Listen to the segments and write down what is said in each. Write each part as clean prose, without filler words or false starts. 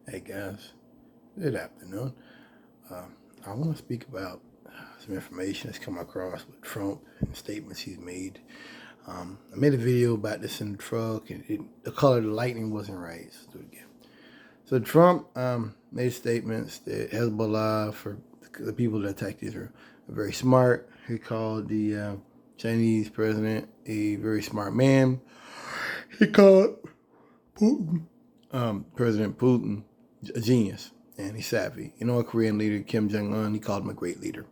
Hey guys, good afternoon. I want to speak about some information that's come across with Trump and statements he's made. I made a video about this in the truck, and the color of the lightning wasn't right. So let's do it again. So Trump made statements that Hezbollah, for the people that attacked Israel, are very smart. He called the Chinese president a very smart man. He called Putin, President Putin, a genius, and he's savvy. Our Korean leader, Kim Jong-un, he called him a great leader.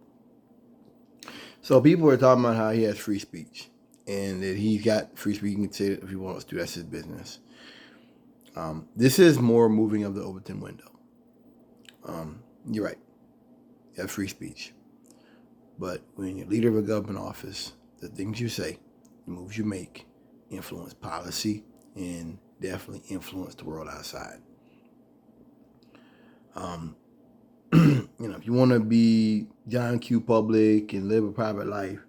So people were talking about how he has free speech and that he's got free speech. He can say it if he wants to. That's his business. This is more moving of the Overton window. You're right. You have free speech. But when you're leader of a government office, the things you say, the moves you make, influence policy and definitely influence the world outside. If you want to be John Q. Public and live a private life,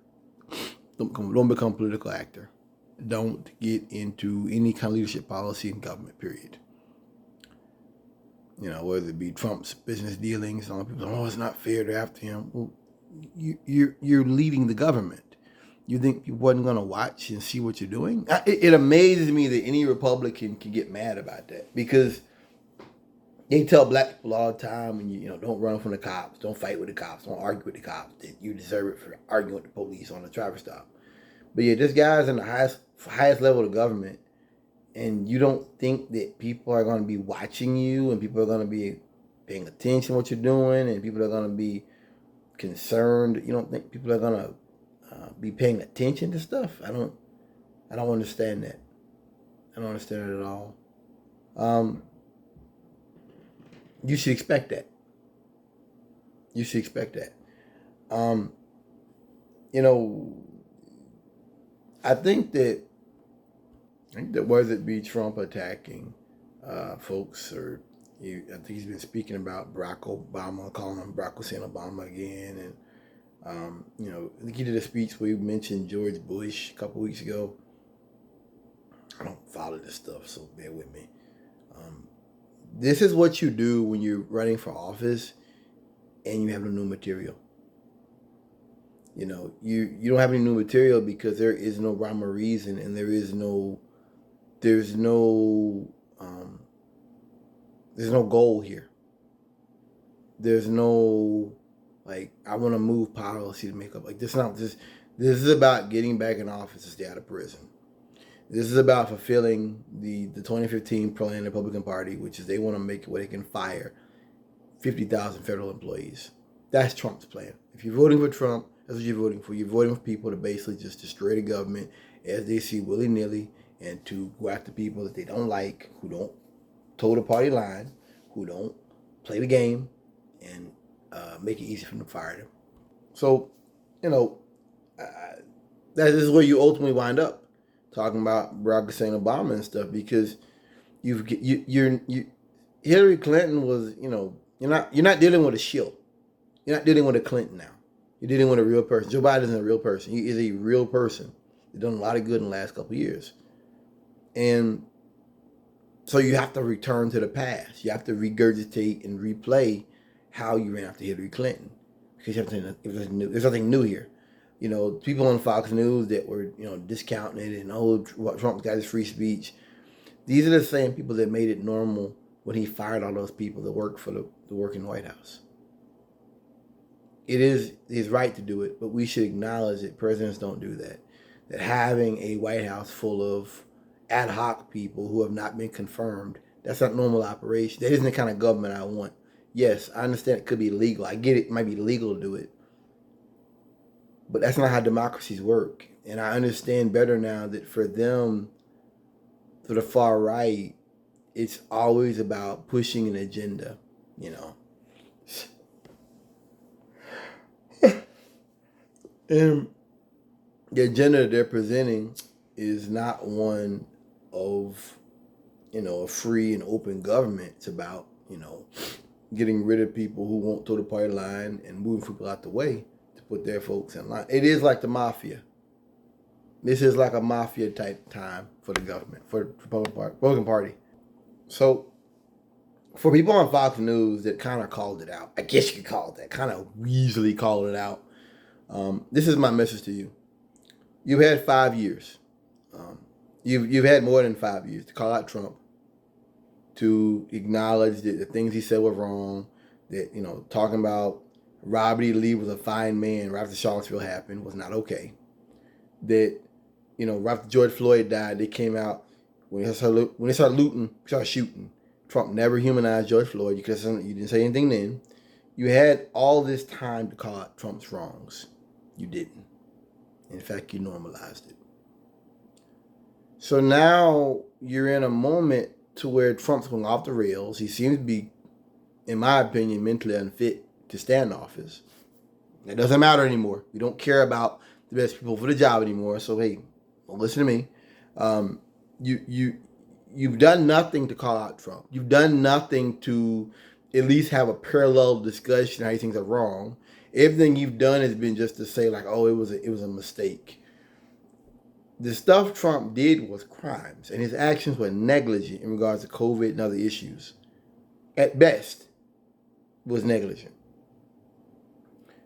don't become a political actor. Don't get into any kind of leadership policy in government, period. Whether it be Trump's business dealings, some people say, oh, it's not fair to after him. Well, you're leading the government. You think people wasn't going to watch and see what you're doing? It amazes me that any Republican can get mad about that, because they tell black people all the time, and don't run from the cops, don't fight with the cops, don't argue with the cops, that you deserve it for arguing with the police on a traffic stop. But yeah, this guy's in the highest level of government, and you don't think that people are going to be watching you, and people are going to be paying attention to what you're doing, and people are going to be concerned. You don't think people are going to be paying attention to stuff? I don't understand that. I don't understand it at all. You should expect that. You should expect that. I think that whether it be Trump attacking folks, or I think he's been speaking about Barack Obama, calling him Barack Hussein Obama again, and I think he did a speech where he mentioned George Bush a couple weeks ago. I don't follow this stuff, so bear with me. This is what you do when you're running for office and you have no new material. You don't have any new material because there is no rhyme or reason, and there's no goal here. There's no, I want to move policy to make up. This is about getting back in office to stay out of prison. This is about fulfilling the 2015 plan of the Republican Party, which is they want to make it where they can fire 50,000 federal employees. That's Trump's plan. If you're voting for Trump, that's what you're voting for. You're voting for people to basically just destroy the government as they see willy-nilly, and to go after people that they don't like, who don't toe the party line, who don't play the game, and make it easy for them to fire them. So, that is where you ultimately wind up talking about Barack Hussein Obama and stuff, because Hillary Clinton was, you're not dealing with a shill. You're not dealing with a Clinton now. You're dealing with a real person. Joe Biden isn't a real person. He is a real person. He's done a lot of good in the last couple of years. And so you have to return to the past. You have to regurgitate and replay how you ran after Hillary Clinton, because there's nothing new here. People on Fox News that were, discounting it and, Trump's got his free speech. These are the same people that made it normal when he fired all those people that work for the working White House. It is his right to do it, but we should acknowledge that presidents don't do that. That having a White House full of ad hoc people who have not been confirmed, that's not normal operation. That isn't the kind of government I want. Yes, I understand it could be illegal. I get it might be illegal to do it. But that's not how democracies work. And I understand better now that for them, for the far right, it's always about pushing an agenda, And the agenda that they're presenting is not one of, a free and open government. It's about, getting rid of people who won't toe the party line and moving people out the way to put their folks in line. It is like the mafia. This is like a mafia type time for the government, for the Republican Party. So for people on Fox News that kind of called it out, I guess you could call it that, kind of easily called it out. This is my message to you. You've had 5 years. Um, you've had more than 5 years to call out Trump, to acknowledge that the things he said were wrong. That talking about Robert E. Lee was a fine man right after Charlottesville happened was not okay. That right after George Floyd died, they came out when they started looting, started shooting. Trump never humanized George Floyd. You didn't say anything then. You had all this time to call out Trump's wrongs. You didn't. In fact, you normalized it. So now you're in a moment to where Trump's going off the rails. He seems to be, in my opinion, mentally unfit to stand in office. It doesn't matter anymore. We don't care about the best people for the job anymore. So hey, don't listen to me. You've done nothing to call out Trump. You've done nothing to at least have a parallel discussion how things are wrong. Everything you've done has been just to say like, oh, it was a mistake. The stuff Trump did was crimes, and his actions were negligent in regards to COVID and other issues. At best, was negligent.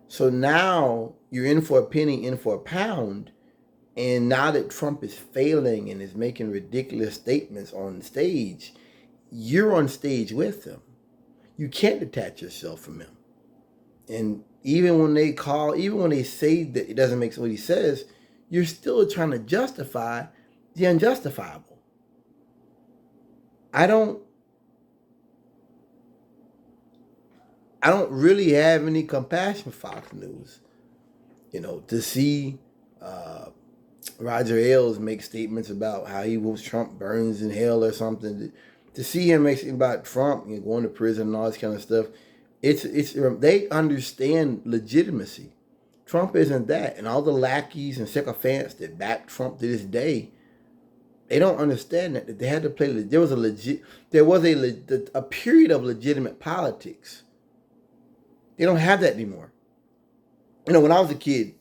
So now you're in for a penny, in for a pound, and now that Trump is failing and is making ridiculous statements on stage, you're on stage with him. You can't detach yourself from him. And even when they say that it doesn't make sense what he says, you're still trying to justify the unjustifiable. I don't really have any compassion for Fox News. To see Roger Ailes make statements about how he hopes Trump burns in hell or something. To see him make statements about Trump going to prison and all this kind of stuff, it's they understand legitimacy. Trump isn't that, and all the lackeys and sycophants that back Trump to this day, they don't understand that they had to play. There was a period of legitimate politics. They don't have that anymore. When I was a kid,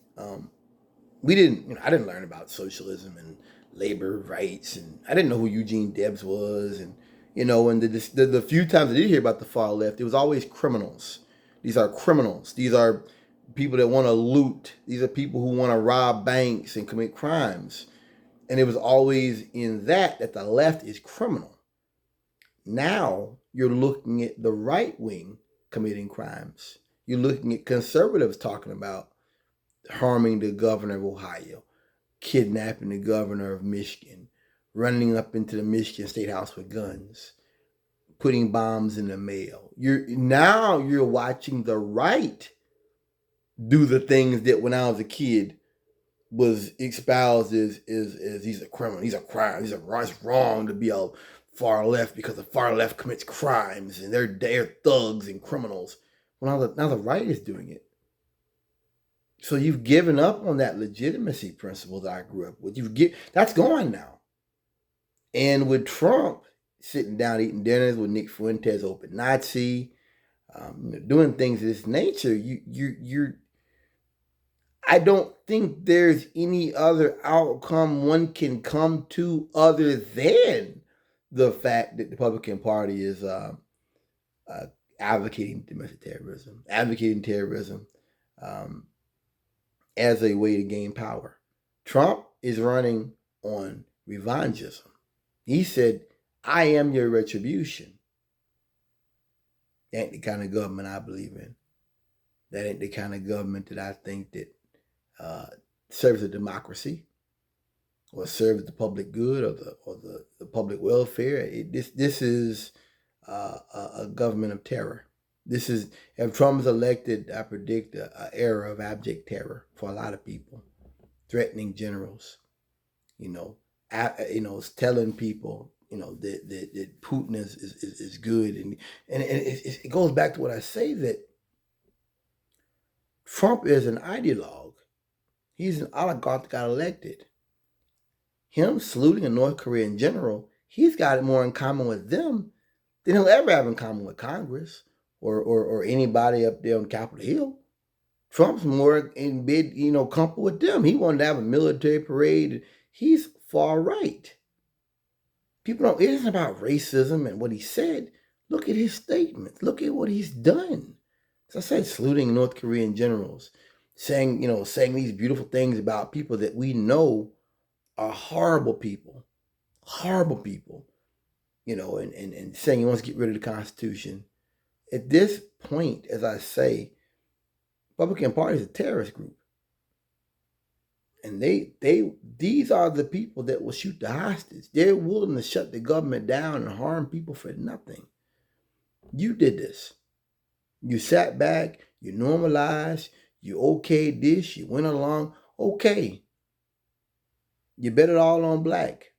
we didn't. I didn't learn about socialism and labor rights, and I didn't know who Eugene Debs was, and and the few times I did hear about the far left, it was always criminals. These are criminals. These are people that want to loot. These are people who want to rob banks and commit crimes. And it was always in that the left is criminal. Now you're looking at the right wing committing crimes. You're looking at conservatives talking about harming the governor of Ohio, kidnapping the governor of Michigan, running up into the Michigan State House with guns, putting bombs in the mail. You're watching the right do the things that when I was a kid was espoused as he's a criminal, he's a crime, it's wrong to be a far left because the far left commits crimes and they're thugs and criminals. Well, now the right is doing it. So you've given up on that legitimacy principle that I grew up with. That's gone now. And with Trump sitting down eating dinners with Nick Fuentes, open Nazi, doing things of this nature, you're I don't think there's any other outcome one can come to other than the fact that the Republican Party is advocating domestic terrorism, as a way to gain power. Trump is running on revangism. He said, I am your retribution. That ain't the kind of government I believe in. That ain't the kind of government that I think that serves a democracy or serves the public good or the public welfare. This is a government of terror. This is, if Trump is elected, I predict an era of abject terror for a lot of people. Threatening generals, telling people, that Putin is good, and it goes back to what I say, that Trump is an ideologue. He's an oligarch that got elected. Him saluting a North Korean general, he's got it more in common with them than he'll ever have in common with Congress or anybody up there on Capitol Hill. Trump's more in bed, comfortable with them. He wanted to have a military parade. He's far right. People don't, it isn't about racism and what he said. Look at his statements. Look at what he's done. As I said, saluting North Korean generals, saying these beautiful things about people that we know are horrible people, and saying he wants to get rid of the Constitution. At this point, as I say, Republican Party is a terrorist group. And these are the people that will shoot the hostage. They're willing to shut the government down and harm people for nothing. You did this. You sat back, you normalized, you okayed this, you went along. Okay. You bet it all on black.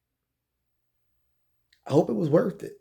I hope it was worth it.